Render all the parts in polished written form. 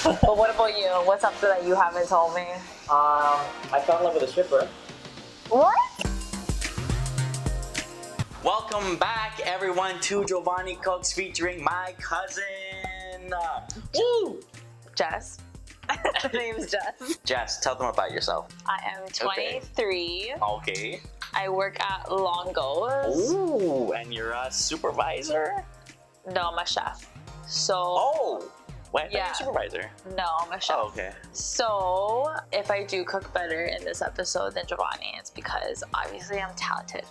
But what about you? What's something that you haven't told me? I fell in love with a stripper. What? Welcome back, everyone, to Jovany Cooks featuring my cousin. Woo! Jess. Her name's Jess. Jess, tell them about yourself. I am 23. Okay. I work at Longo's. Ooh, and you're a supervisor? No, I'm a chef. So. Oh! Wait, Yeah. you're a supervisor. No, I'm a chef. Oh, okay. So, if I do cook better in this episode than Jovany, it's because obviously I'm talented.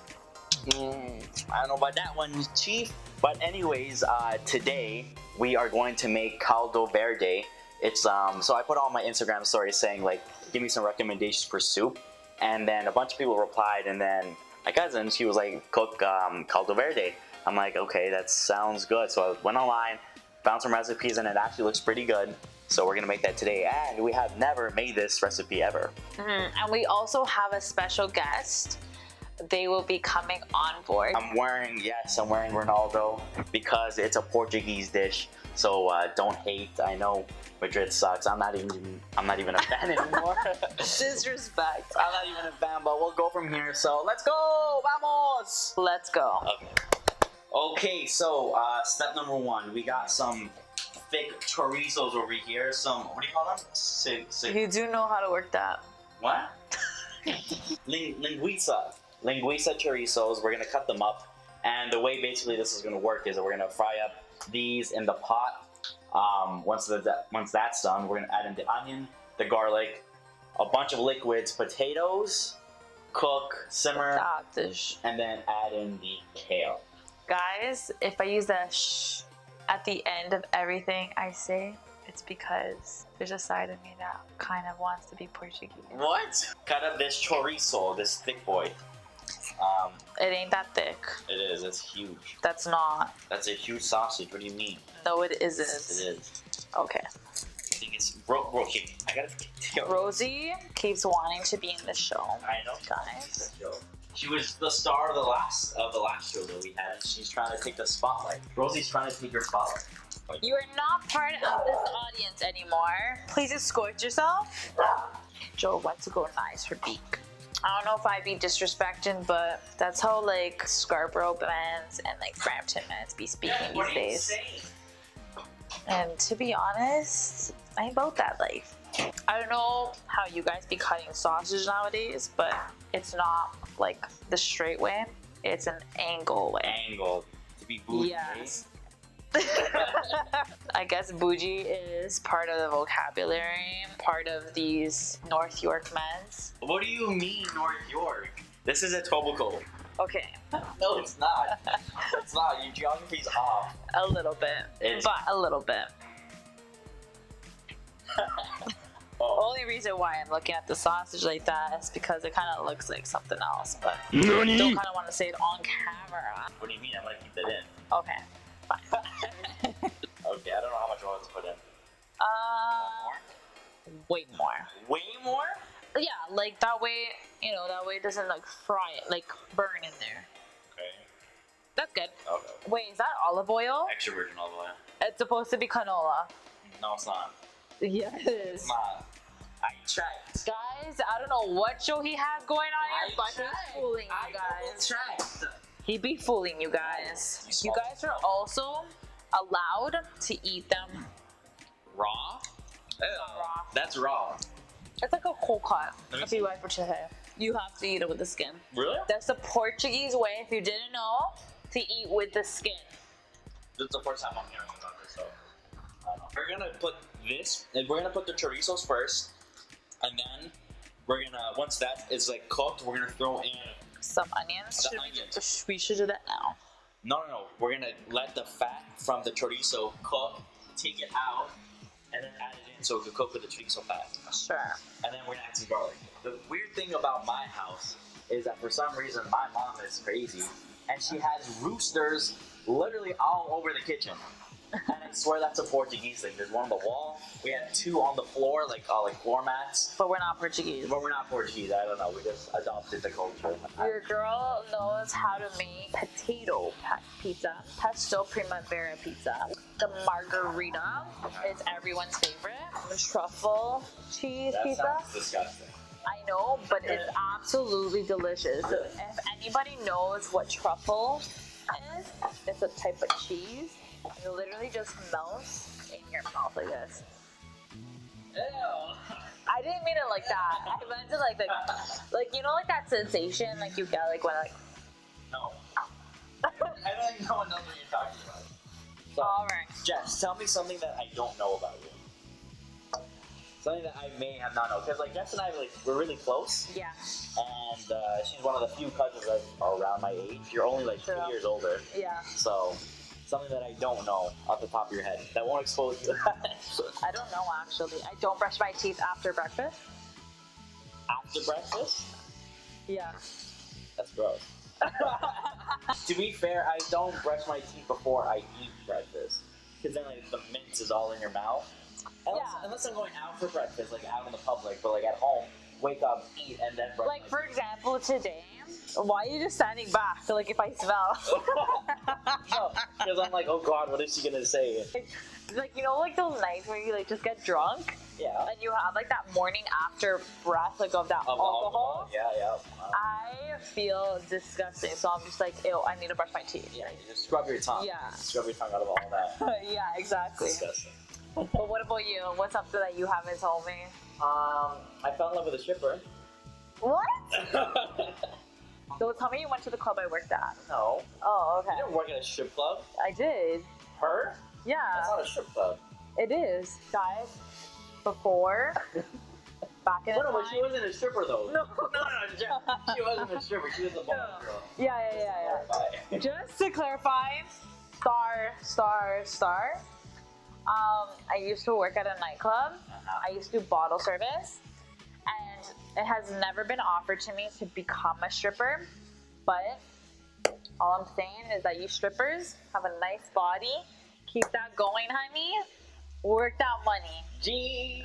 I don't know about that one, Chief. But anyways, today we are going to make Caldo Verde. It's so I put on my Instagram story saying like, give me some recommendations for soup, and then a bunch of people replied, and then my cousin, she was like, cook Caldo Verde. I'm like, okay, that sounds good. So I went online, found some recipes, and it actually looks pretty good. So we're gonna make that today, and we have never made this recipe ever. And we also have a special guest. They will be coming on board. I'm wearing Ronaldo because it's a Portuguese dish. So don't hate. I know Madrid sucks. I'm not even a fan anymore. Disrespect. I'm not even a fan, but we'll go from here. So let's go, vamos. Let's go. Okay. So step number one, we got some thick chorizos over here. Some, what do you call them? You do know how to work that. What? Linguiça chorizos. We're gonna cut them up, and the way basically this is gonna work is that we're gonna fry up these in the pot. Once that's done, we're gonna add in the onion, the garlic, a bunch of liquids, potatoes, cook, simmer, and then add in the kale. Guys, if I use that shh at the end of everything I say, it's because there's a side of me that kind of wants to be Portuguese. What? Cut up this chorizo, this thick boy. It ain't that thick. It is. It's huge. That's not. That's a huge sausage. What do you mean? No, it isn't. It is. Okay. I think it's Rosie. I gotta. Rosie keeps wanting to be in the show. I know, guys. She was the star of the last show that we had. She's trying to take the spotlight. Rosie's trying to take your spotlight. You are not part of this audience anymore. Please escort yourself. Joe wants to go nice her beak. I don't know if I'd be disrespecting, but that's how like Scarborough mans and like Brampton mans be speaking these days. And to be honest, I ain't about that life. I don't know how you guys be cutting sausage nowadays, but it's not like the straight way. It's an angle way. Angle. To be bougie. Yes. I guess bougie is part of the vocabulary, part of these North York men's. What do you mean, North York? This is a Etobicoke. Okay. No, it's not. It's not. Your geography's off. A little bit. But a little bit. Only reason why I'm looking at the sausage like that is because it kind of looks like something else, but don't kind of want to say it on camera. What do you mean? I'm gonna keep that in. Okay, fine. Okay, I don't know how much oil to put in. Way more. Way more? Yeah, like that way, that way it doesn't like fry it, like burn in there. Okay. That's good. Okay. Wait, is that olive oil? Extra virgin olive oil. It's supposed to be canola. No, it's not. Yeah, it is. It's not. I tried. Guys, I don't know what show he has going on here, but he's fooling you guys. He be fooling you guys. You guys are also allowed to eat them raw. raw. That's raw. It's like a cold cut. If you like what you say, you have to eat it with the skin. Really? That's the Portuguese way, if you didn't know, to eat with the skin. This is the first time I'm hearing about this, so I don't know. We're gonna put this, and we're gonna put the chorizos first, and then we're gonna, once that is like cooked, we're gonna throw in some onions. We should do that now. No. We're gonna let the fat from the chorizo cook, take it out, and then add it in so it can cook with the chorizo fat. Sure. And then we're gonna add some garlic. The weird thing about my house is that for some reason my mom is crazy, and she has roosters literally all over the kitchen. And I swear that's a Portuguese thing. There's one on the wall. We had two on the floor, like floor mats. But we're not Portuguese. But we're not Portuguese. I don't know. We just adopted the culture. Your girl knows how to make potato pizza, pesto primavera pizza. The margarita is everyone's favorite. The truffle cheese That pizza. sounds disgusting. I know, but it's absolutely delicious. If anybody knows what truffle is, it's a type of cheese. It literally just melts in your mouth like this. Ew. I didn't mean it like that. I meant it like you know, like that sensation like you get like when like. No. I don't even know what number you're talking about. So, All right. Jess, tell me something that I don't know about you. Something that I may have not known. Because like Jess and I, we're really close. Yeah. And she's one of the few cousins that are around my age. You're only like 2 years older. Yeah. So, something that I don't know off the top of your head that won't expose you. I don't know actually. I don't brush my teeth after breakfast. After breakfast? Yeah. That's gross. To be fair, I don't brush my teeth before I eat breakfast. Because then like the mince is all in your mouth. Unless I'm going out for breakfast, like out in the public, but like at home, wake up, eat, and then brush. Like for example, today, why are you just standing back? Like if I smell. No, because I'm like, oh god, what is she gonna say? Like you know, like those nights where you like just get drunk. Yeah. And you have like that morning after breath, like of that alcohol. Yeah. I feel disgusting, so I'm just like, ew, I need to brush my teeth. Yeah, you just scrub your tongue. Yeah. Scrub your tongue out of all that. Yeah, exactly. Disgusting. But what about you? What's something that you haven't told me? I fell in love with a stripper. What? So tell me you went to the club I worked at. No. Oh, You okay. didn't work at a strip club? I did. Her? Yeah. That's not a strip club. It is, guys. Before, back in the No, but time. she wasn't a stripper though. No. She wasn't a stripper. She was a ball girl. Yeah. Bye. Just to clarify, star. I used to work at a nightclub. I used to do bottle service, and it has never been offered to me to become a stripper. But all I'm saying is that you strippers have a nice body. Keep that going, honey. Work that money. Gee.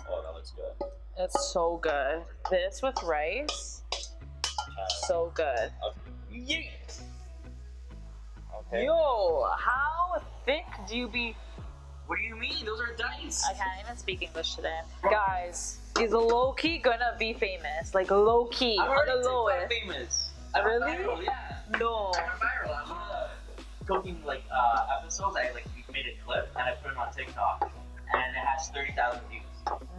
Oh, that looks good. It's so good. This with rice, so good. Yeet. Okay. Yo, how thick do you be? What do you mean? Those are dice. I can't even speak English today. Guys, he's low-key gonna be famous. Like low-key, I'm on already the TikTok lowest. famous. Really? Viral, yeah. No. I went viral. I'm one of the cooking episodes. I made a clip and I put it on TikTok, and it has 30,000 views.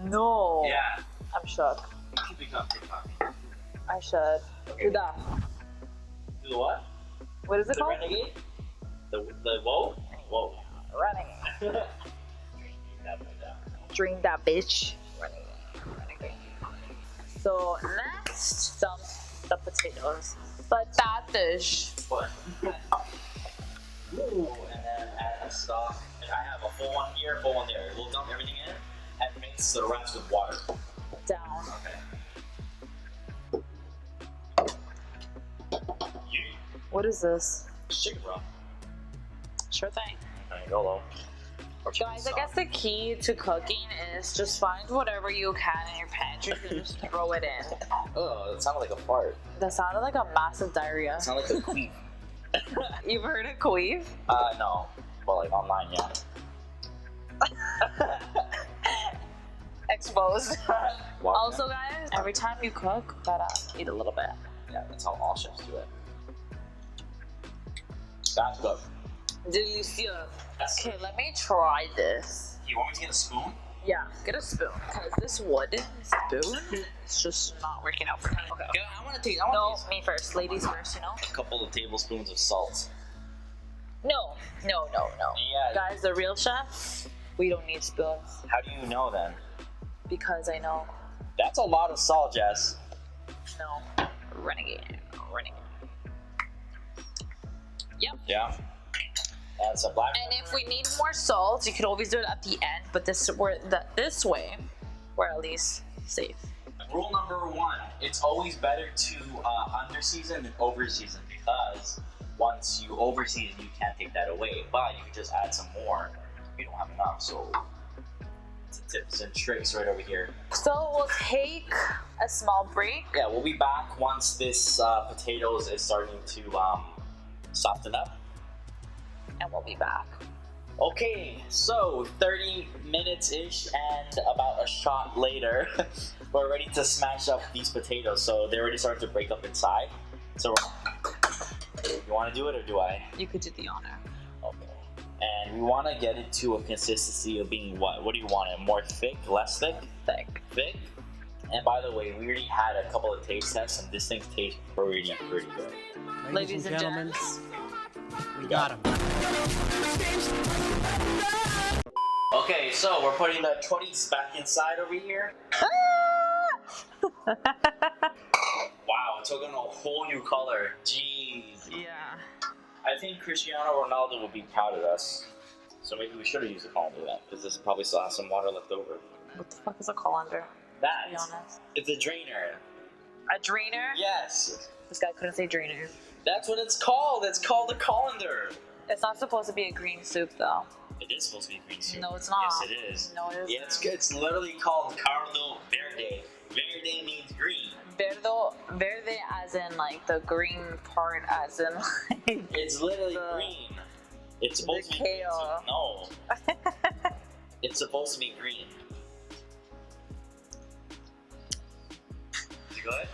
No. Yeah. I'm shook. Keep it on TikTok. I should. Do that. Do the what? What is it The called? renegade? The whoa? Whoa. Running. Drink that bitch. Running. So next, dump the potatoes. But that dish. What? Ooh, and then add the stock. I have a full one here, full one there. We'll dump everything in and mix the rest with water. Down. Okay. What is this? Chicken broth. Sure thing. Okay, YOLO. Guys, I guess the key to cooking is just find whatever you can in your pantry and just throw it in. Oh, it sounded like a fart. That sounded like a massive diarrhea. It sounded like a queef. You've heard of queef? No. Well, like online, yeah. Exposed. Wow. Also, guys, every time you cook, gotta eat a little bit. Yeah, that's how all chefs do it. That's good. Delicious. That's Okay, let me try this. You want me to get a spoon? Yeah, get a spoon. Because this wooden spoon is just not working out for me. Okay. Yeah, I want to taste. No, me first. Ladies first, you know? A couple of tablespoons of salt. No. Yeah. Guys, the real chef, we don't need spoons. How do you know then? Because I know. That's a lot of salt, Jess. No. Renegade. Yep. Yeah. And some black. And if we need more salt, you could always do it at the end. But this way, we're at least safe. Rule number 1: it's always better to under season than over season because once you overseason, you can't take that away. But you can just add some more if you don't have enough. So it's a tips and tricks right over here. So we'll take a small break. Yeah, we'll be back once this potatoes is starting to soften up. And we'll be back. Okay, so 30 minutes-ish and about a shot later, we're ready to smash up these potatoes. So they're already starting to break up inside. So you want to do it or do I? You could do the honor. Okay. And we want to get it to a consistency of being what? What do you want it? More thick? Less thick? Thick. Thick? And by the way, we already had a couple of taste tests and this thing tastes pretty good. Ladies and gentlemen, we got him. Okay, so we're putting the chorizo back inside over here. Wow, it took on a whole new color. Jeez. Yeah. I think Cristiano Ronaldo would be proud of us. So maybe we should have used a colander then, because this probably still has some water left over. What the fuck is a colander? That. To be honest. It's a drainer. A drainer? Yes. This guy couldn't say drainer. That's what it's called. It's called a colander. It's not supposed to be a green soup though. It is supposed to be green soup. No, it's not. Yes, it is. No, it isn't. Yeah, it's good. It's literally called Caldo Verde. Verde means green. Verde as in like the green part as in like... It's literally green. It's supposed to be green. kale. No. It's supposed to be green. Is it good?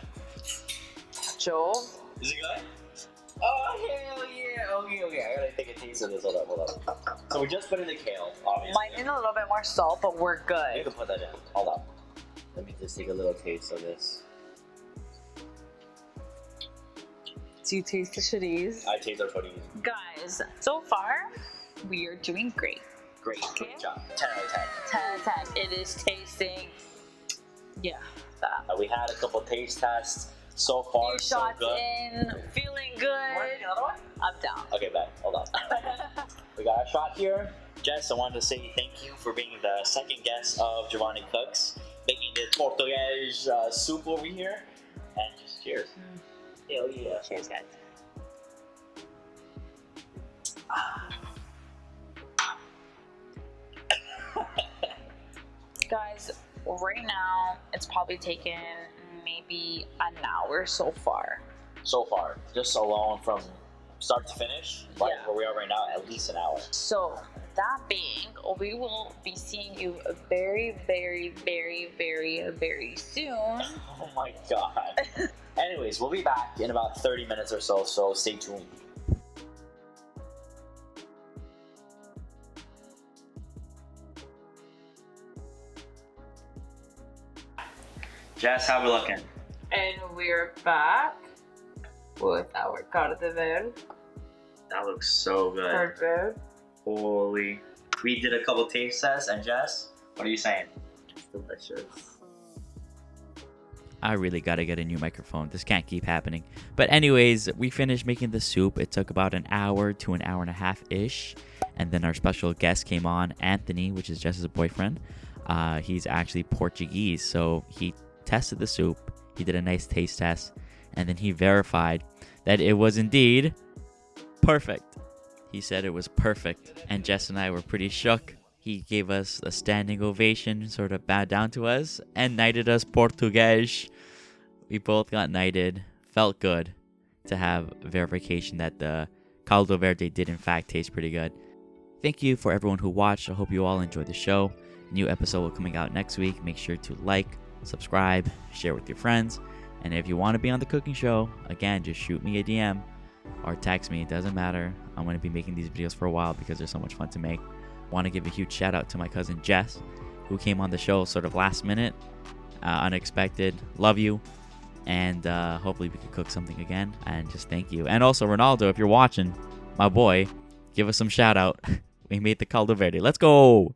Joe? Is it good? Oh, hell yeah. Okay. I gotta take a taste of this. Hold up. So we just put in the kale, obviously. Might need a little bit more salt, but we're You good. can put that in. Hold up. Let me just take a little taste of this. Do you taste the chorizo? I taste our chorizo. Guys, so far, we are doing great. Great. Good job. 10 out of 10. 10 out of 10. It is tasting... Yeah, that. We had a couple taste tests. So far, Few so shots good. in, feeling good. Want another one? I'm down. Okay, bet. Hold on. We got a shot here. Jess, I wanted to say thank you for being the second guest of Jovany Cooks, making this portuguese soup over here. And just cheers. Hell yeah. Cheers, guys. Guys, right now, it's probably taken maybe an hour so far. So far, just alone from start to finish, like Yeah. where we are right now, at least an hour. So, that being, we will be seeing you very, very, very, very, very soon. Oh my god. Anyways, we'll be back in about 30 minutes or so, so stay tuned. Jess, how we looking? And we're back with our Caldo Verde. That looks so good. Verde. Holy. We did a couple taste tests, and Jess, what are you saying? It's delicious. I really gotta get a new microphone. This can't keep happening. But anyways, we finished making the soup. It took about an hour to an hour and a half-ish. And then our special guest came on, Anthony, which is Jess's boyfriend. He's actually Portuguese, so he tested the soup. He did a nice taste test. And then he verified that it was indeed perfect. He said it was perfect. And Jess and I were pretty shook. He gave us a standing ovation, sort of bowed down to us, and knighted us Portuguese. We both got knighted. Felt good to have verification that the Caldo Verde did in fact taste pretty good. Thank you for everyone who watched. I hope you all enjoyed the show. A new episode will be coming out next week. Make sure to like, subscribe, share with your friends. And if you want to be on the cooking show, again, just shoot me a DM or text me. It doesn't matter. I'm going to be making these videos for a while because they're so much fun to make. Want to give a huge shout out to my cousin Jess, who came on the show sort of last minute, unexpected. Love you, and hopefully we can cook something again. And just thank you. And also Ronaldo, if you're watching, my boy, give us some shout out. We made the Caldo Verde. Let's go.